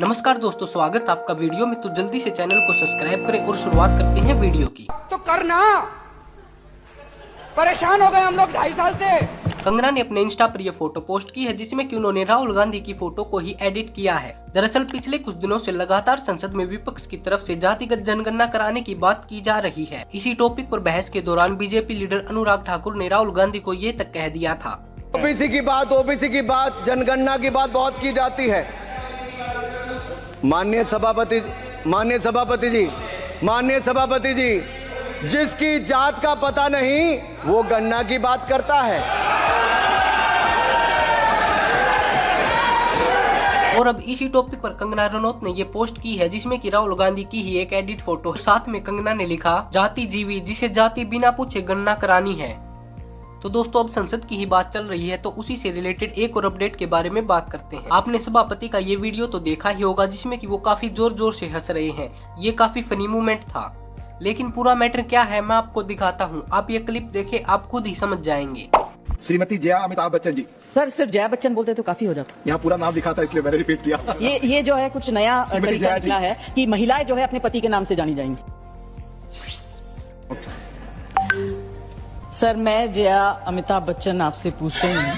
नमस्कार दोस्तों, स्वागत है आपका वीडियो में। तो जल्दी से चैनल को सब्सक्राइब करें और शुरुआत करते हैं वीडियो की। तो करना, परेशान हो गए हम लोग 2.5 साल से। कंगना ने अपने इंस्टा पर यह फोटो पोस्ट की है जिसमें कि उन्होंने राहुल गांधी की फोटो को ही एडिट किया है। दरअसल पिछले कुछ दिनों से लगातार संसद में विपक्ष की तरफ से जातिगत जनगणना कराने की बात की जा रही है। इसी टॉपिक पर बहस के दौरान बीजेपी लीडर अनुराग ठाकुर ने राहुल गांधी को ये तक कह दिया था, ओबीसी की बात, जनगणना की बात बहुत की जाती है। माननीय सभापति जी, जिसकी जात का पता नहीं वो गणना की बात करता है। और अब इसी टॉपिक पर कंगना रनौत ने ये पोस्ट की है जिसमें कि राहुल गांधी की ही एक एडिट फोटो, साथ में कंगना ने लिखा, जाति जीवी जिसे जाति बिना पूछे गणना करानी है। तो दोस्तों, अब संसद की ही बात चल रही है तो उसी से रिलेटेड एक और अपडेट के बारे में बात करते हैं। आपने सभापति का ये वीडियो तो देखा ही होगा जिसमें कि वो काफी जोर जोर से हंस रहे हैं। ये काफी फनी मोमेंट था, लेकिन पूरा मैटर क्या है मैं आपको दिखाता हूँ। आप ये क्लिप देखें, आप खुद ही समझ जाएंगे। श्रीमती जया अमिताभ बच्चन जी। सर सिर्फ जया बच्चन बोलते तो काफी हो जाता। यहाँ पूरा नाम लिखा था इसलिए मैंने रिपीट किया। ये जो है कुछ नया तरीका निकला है कि महिलाएं जो है अपने पति के नाम से जानी जाएंगी। सर मैं जया अमिताभ बच्चन आपसे पूछ रही हूँ।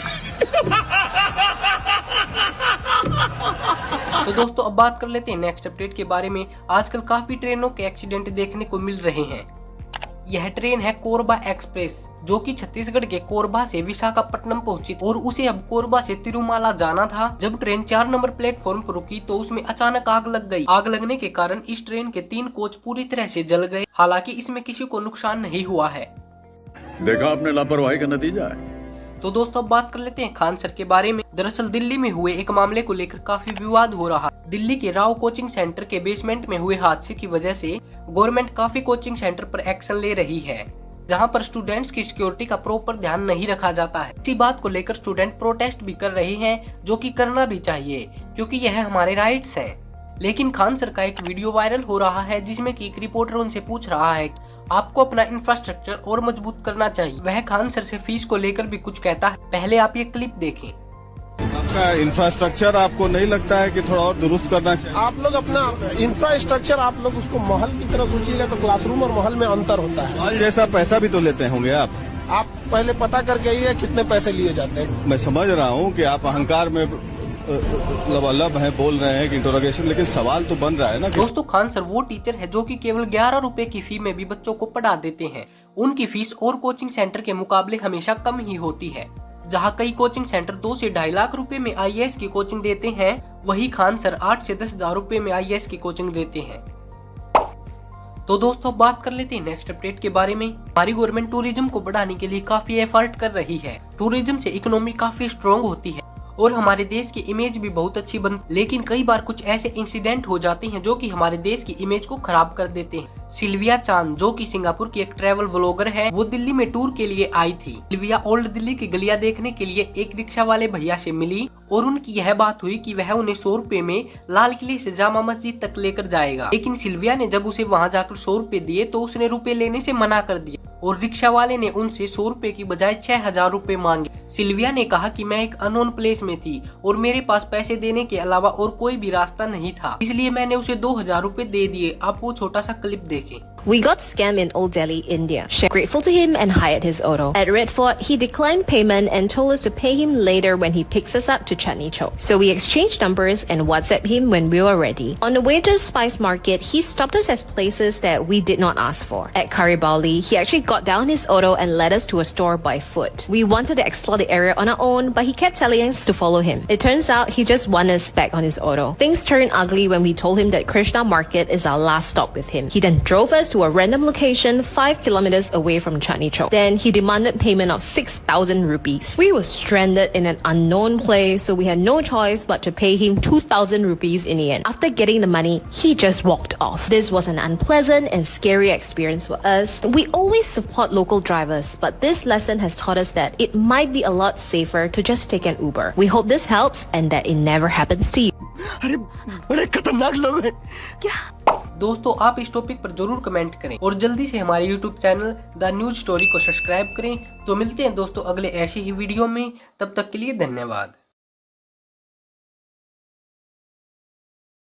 तो दोस्तों, अब बात कर लेते हैं नेक्स्ट अपडेट के बारे में। आजकल काफी ट्रेनों के एक्सीडेंट देखने को मिल रहे हैं। यह ट्रेन है कोरबा एक्सप्रेस, जो कि छत्तीसगढ़ के कोरबा से विशाखापट्टनम पहुंची और उसे अब कोरबा से तिरुमाला जाना था। जब ट्रेन 4 नंबर प्लेटफॉर्म पर रुकी तो उसमें अचानक आग लग गई। आग लगने के कारण इस ट्रेन के 3 कोच पूरी तरह से जल गए। हालांकि इसमें किसी को नुकसान नहीं हुआ है। देखा आपने लापरवाही का नतीजा है। तो दोस्तों, अब बात कर लेते हैं खान सर के बारे में। दरअसल दिल्ली में हुए एक मामले को लेकर काफी विवाद हो रहा है। दिल्ली के राव कोचिंग सेंटर के बेसमेंट में हुए हादसे की वजह से गवर्नमेंट काफी कोचिंग सेंटर पर एक्शन ले रही है, जहां पर स्टूडेंट्स की सिक्योरिटी का प्रॉपर ध्यान नहीं रखा जाता है। इसी बात को लेकर स्टूडेंट प्रोटेस्ट भी कर रहे हैं, जो कि करना भी चाहिए क्योंकि यह हमारे राइट्स हैं। लेकिन खान सर का एक वीडियो वायरल हो रहा है जिसमें कि एक रिपोर्टर उनसे पूछ रहा है आपको अपना इंफ्रास्ट्रक्चर और मजबूत करना चाहिए। वह खान सर से फीस को लेकर भी कुछ कहता है। पहले आप ये क्लिप देखें। आपका इंफ्रास्ट्रक्चर आपको नहीं लगता है कि थोड़ा और दुरुस्त करना चाहिए? आप लोग अपना इंफ्रास्ट्रक्चर आप लोग उसको महल की तरह सोचिएगा तो क्लासरूम और महल में अंतर होता है। महल जैसा पैसा भी तो लेते होंगे आप पहले पता करके आइए कितने पैसे लिए जाते हैं। मैं समझ रहा हूँ कि आप अहंकार में लबालब है, बोल रहे हैं कि इंटरोगेशन, लेकिन सवाल तो बन रहा है ना। दोस्तों, खान सर वो टीचर है जो कि केवल 11 रुपए की फी में भी बच्चों को पढ़ा देते हैं। उनकी फीस और कोचिंग सेंटर के मुकाबले हमेशा कम ही होती है। जहाँ कई कोचिंग सेंटर 2 से 2.5 लाख रुपए में IAS की कोचिंग देते हैं, वही खान सर 8 से 10 हजार रुपए में IAS की कोचिंग देते हैं। तो दोस्तों, बात कर लेते हैं नेक्स्ट अपडेट के बारे में। हमारी गवर्नमेंट टूरिज्म को बढ़ाने के लिए काफी एफर्ट कर रही है। टूरिज्म से इकोनॉमी काफी स्ट्रॉन्ग होती है और हमारे देश की इमेज भी बहुत अच्छी बनती। लेकिन कई बार कुछ ऐसे इंसिडेंट हो जाते हैं जो कि हमारे देश की इमेज को खराब कर देते हैं। सिल्विया चांद, जो कि सिंगापुर की एक ट्रैवल व्लॉगर है, वो दिल्ली में टूर के लिए आई थी। सिल्विया ओल्ड दिल्ली की गलियां देखने के लिए एक रिक्शा वाले भैया से मिली और उनकी यह बात हुई कि वह उन्हें 100 रुपए में लाल किले से जामा मस्जिद तक लेकर जाएगा। लेकिन सिल्विया ने जब उसे वहां जाकर 100 रुपए दिए तो उसने रुपए लेने से मना कर दिया और रिक्शा वाले ने उनसे 100 रुपए की बजाय 6000 रुपए मांगे। सिल्विया ने कहा कि मैं एक अननोन प्लेस में थी और मेरे पास पैसे देने के अलावा और कोई भी रास्ता नहीं था, इसलिए मैंने उसे 2000 रुपए दे दिए। आप वो छोटा सा क्लिप देखें। We got scammed in Old Delhi, India. Grateful to him and hired his auto. At Red Fort, he declined payment and told us to pay him later when he picks us up to Chandni Chowk. So we exchanged numbers and WhatsApp him when we were ready. On the way to the spice market, he stopped us at places that we did not ask for. At Karibali, he actually got down his auto and led us to a store by foot. We wanted to explore the area on our own, but he kept telling us to follow him. It turns out he just wanted us back on his auto. Things turned ugly when we told him that Krishna Market is our last stop with him. He then drove us to a random location 5 kilometers away from Chandni Chowk. Then he demanded payment of 6,000 rupees. We were stranded in an unknown place, so we had no choice but to pay him 2,000 rupees in the end. After getting the money, he just walked off. This was an unpleasant and scary experience for us. We always support local drivers, but this lesson has taught us that it might be a lot safer to just take an Uber. We hope this helps and that it never happens to you. अरे बड़े खतरनाक लोग हैं। दोस्तों, आप इस topic पर जरूर कमेंट करें और जल्दी से हमारे YouTube channel the news story को सब्सक्राइब करें। तो मिलते हैं दोस्तों अगले ऐसे ही वीडियो में, तब तक के लिए धन्यवाद।